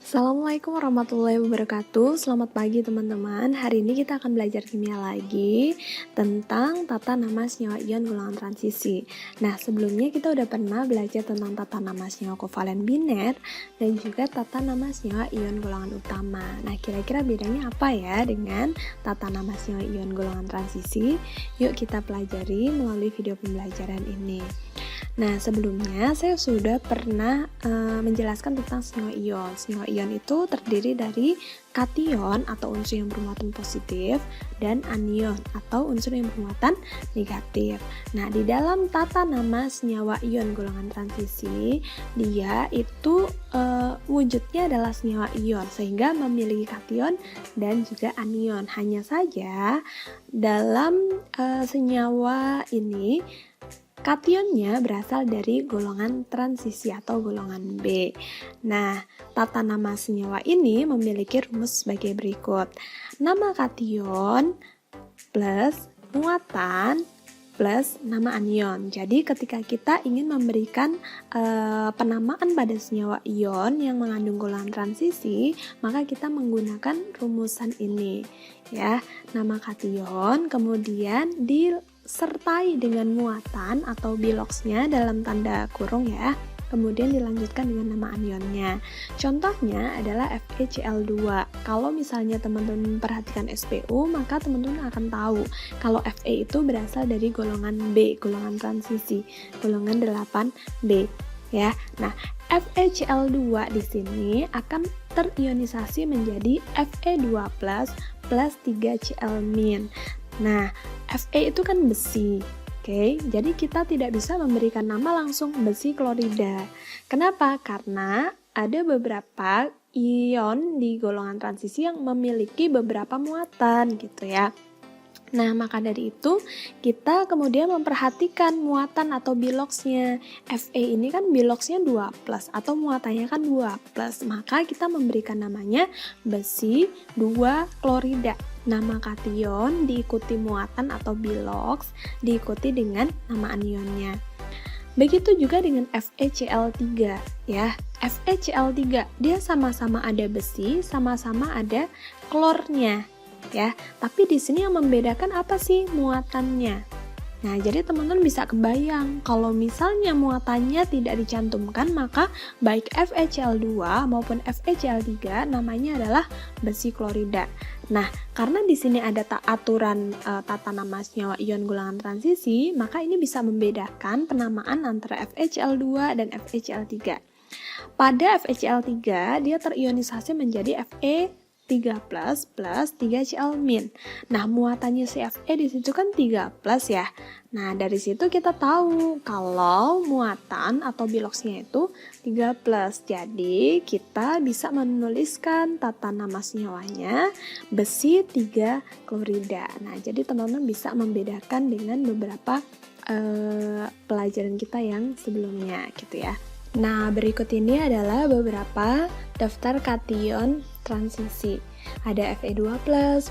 Assalamualaikum warahmatullahi wabarakatuh. Selamat pagi teman-teman. Hari ini kita akan belajar kimia lagi tentang tata nama senyawa ion golongan transisi. Nah, sebelumnya kita udah pernah belajar tentang tata nama senyawa kovalen biner dan juga tata nama senyawa ion golongan utama. Nah, kira-kira bedanya apa ya dengan tata nama senyawa ion golongan transisi? Yuk kita pelajari melalui video pembelajaran ini. Nah, sebelumnya saya sudah pernah menjelaskan tentang senyawa ion. Senyawa ion itu terdiri dari kation atau unsur yang bermuatan positif dan anion atau unsur yang bermuatan negatif. Nah, di dalam tata nama senyawa ion golongan transisi, dia itu wujudnya adalah senyawa ion sehingga memiliki kation dan juga anion. Hanya saja dalam senyawa ini kationnya berasal dari golongan transisi atau golongan B. Nah, tata nama senyawa ini memiliki rumus sebagai berikut. Nama kation plus muatan plus nama anion. Jadi ketika kita ingin memberikan penamaan pada senyawa ion yang mengandung golongan transisi, maka kita menggunakan rumusan ini. Ya, nama kation kemudian disertai dengan muatan atau biloxnya dalam tanda kurung ya. Kemudian dilanjutkan dengan nama anionnya. Contohnya adalah FeCl2. Kalau misalnya teman-teman perhatikan SPU, maka teman-teman akan tahu kalau Fe itu berasal dari golongan B, golongan transisi, golongan 8B ya. Nah, FeCl2 di sini akan terionisasi menjadi Fe2+ plus 3Cl-. Nah, Fe itu kan besi. Oke, jadi kita tidak bisa memberikan nama langsung besi klorida. Kenapa? Karena ada beberapa ion di golongan transisi yang memiliki beberapa muatan gitu ya. Nah, maka dari itu kita kemudian memperhatikan muatan atau biloxnya. Fe ini kan biloxnya 2+ atau muatannya kan 2+. Maka kita memberikan namanya besi 2 klorida. Nama kation diikuti muatan atau bilox, diikuti dengan nama anionnya. Begitu juga dengan FeCl3 ya. FeCl3 dia sama-sama ada besi, sama-sama ada klornya ya. Tapi di sini yang membedakan apa sih? Muatannya. Nah, jadi teman-teman bisa kebayang kalau misalnya muatannya tidak dicantumkan, maka baik FeCl2 maupun FeCl3 namanya adalah besi klorida. Nah, karena di sini ada aturan tata nama senyawa ion golongan transisi, maka ini bisa membedakan penamaan antara FeCl2 dan FeCl3. Pada FeCl3 dia terionisasi menjadi Fe3+ plus 3Cl-. Nah, muatannya si Fe di situ kan 3+ ya. Nah, dari situ kita tahu kalau muatan atau biloxnya itu 3+. Jadi, kita bisa menuliskan tata nama senyawanya besi 3 klorida. Nah, jadi teman-teman bisa membedakan dengan beberapa pelajaran kita yang sebelumnya gitu ya. Nah, berikut ini adalah beberapa daftar kation transisi. Ada Fe2+,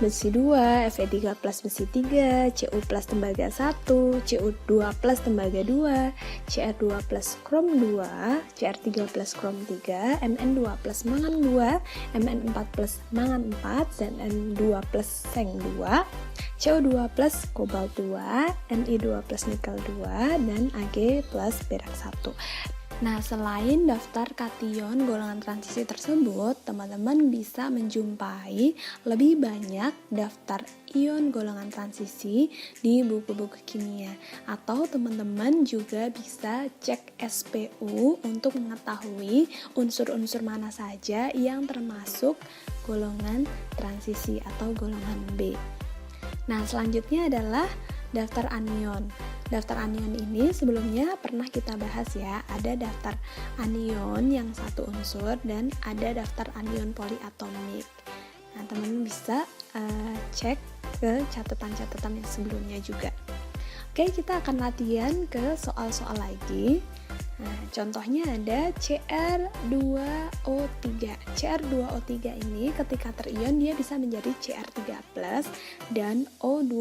besi 2, Fe3+, besi 3, Cu+ tembaga 1, Cu2+ tembaga 2, Cr2+ krom 2, Cr3+ krom 3, Mn2+ mangan 2, Mn4+ mangan 4, Zn2+ seng 2, CO2+ kobalt 2, Ni2+ nikel 2, dan Ag+ perak 1. Nah, selain daftar kation golongan transisi tersebut, teman-teman bisa menjumpai lebih banyak daftar ion golongan transisi di buku-buku kimia. Atau teman-teman juga bisa cek SPU untuk mengetahui unsur-unsur mana saja yang termasuk golongan transisi atau golongan B. Nah, selanjutnya adalah daftar anion. Daftar anion ini sebelumnya pernah kita bahas ya. Ada daftar anion yang satu unsur dan ada daftar anion poliatomik. Nah, teman-teman bisa cek ke catatan-catatan yang sebelumnya juga. Oke, kita akan latihan ke soal-soal lagi. Nah, contohnya ada Cr2O3. Cr2O3 ini ketika terion dia bisa menjadi Cr3+ dan O2-.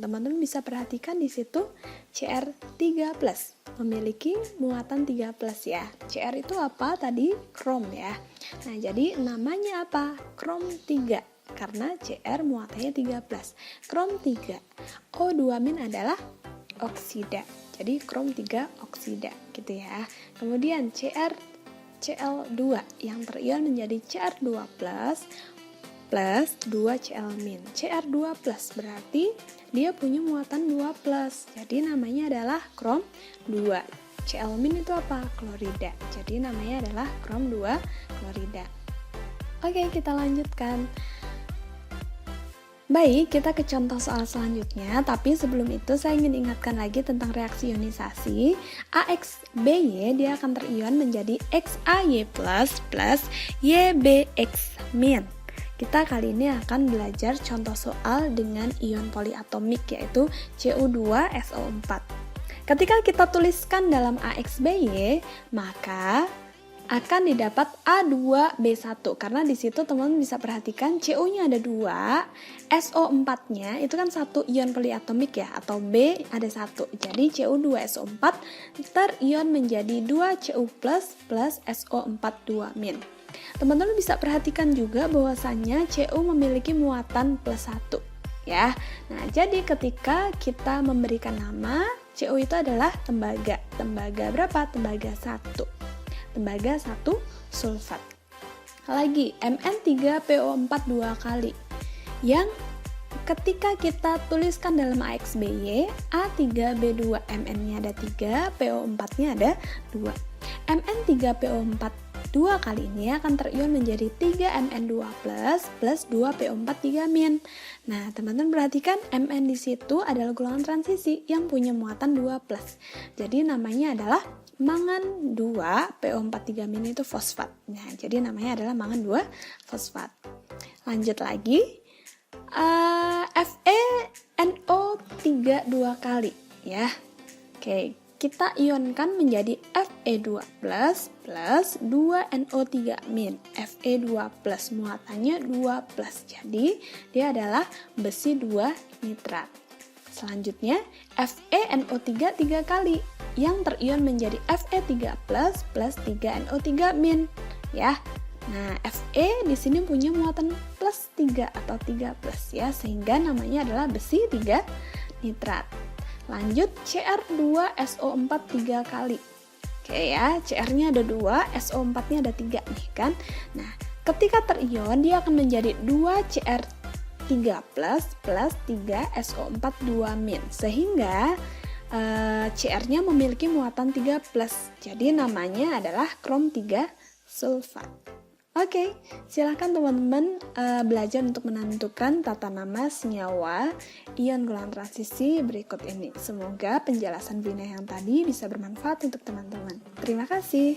Teman-teman bisa perhatikan di situ Cr3+. memiliki muatan 3+ ya. Cr itu apa tadi? Krom ya. Nah, jadi namanya apa? Krom 3 karena Cr muatannya 3+. Krom 3. O2- adalah oksida. Jadi krom 3 oksida gitu ya. Kemudian Cl2 yang terion menjadi Cr2+ plus 2Cl-. Cr2+ berarti dia punya muatan 2+. Jadi namanya adalah krom 2. Cl- itu apa? Klorida. Jadi namanya adalah krom 2 klorida. Oke, kita lanjutkan. Baik, kita ke contoh soal selanjutnya, tapi sebelum itu saya ingin ingatkan lagi tentang reaksi ionisasi. AXBY dia akan terion menjadi XAY+ plus YBX-. Kita kali ini akan belajar contoh soal dengan ion poliatomik yaitu Cu2SO4. Ketika kita tuliskan dalam AXBY, maka akan didapat A2B1 karena di situ teman-teman bisa perhatikan Cu-nya ada 2, SO4-nya itu kan satu ion poliatomik ya, atau B ada 1. Jadi Cu2SO4 terion menjadi 2Cu+ plus SO4 2-. Teman-teman bisa perhatikan juga bahwasannya Cu memiliki muatan +1 ya. Nah, jadi ketika kita memberikan nama Cu itu adalah tembaga. Tembaga berapa? Tembaga 1. Tembaga 1 sulfat. Lagi Mn3PO4 2 kali. Yang ketika kita tuliskan dalam AXBY, A3B2 Mn-nya ada 3, PO4-nya ada 2. Mn3PO4 2 kali ini akan terion menjadi 3Mn2+ plus 2PO4 3-. Nah, teman-teman perhatikan Mn di situ adalah golongan transisi yang punya muatan 2+. Jadi namanya adalah mangan 2 PO4 3- itu fosfat. Nah, jadi namanya adalah mangan 2 fosfat. Lanjut lagi. FeNO3 2 kali ya. Oke, kita ionkan menjadi Fe2+ plus 2NO3-. Fe2+ muatannya 2+. Jadi dia adalah besi 2 nitrat. Selanjutnya FeNO3 3 kali yang terion menjadi Fe3+ plus 3NO3- ya. Nah, Fe di sini punya muatan +3 atau 3+ ya, sehingga namanya adalah besi 3 nitrat. Lanjut Cr2SO4 3 kali. Oke ya, Cr-nya ada 2, SO4-nya ada 3 nih kan. Nah, ketika terion dia akan menjadi 2Cr3+ plus 3SO4 2-. Sehingga Cr-nya memiliki muatan 3+. Jadi namanya adalah krom 3 sulfat. Oke, silakan teman-teman belajar untuk menentukan tata nama senyawa ion golongan transisi berikut ini. Semoga penjelasan Vina yang tadi bisa bermanfaat untuk teman-teman. Terima kasih.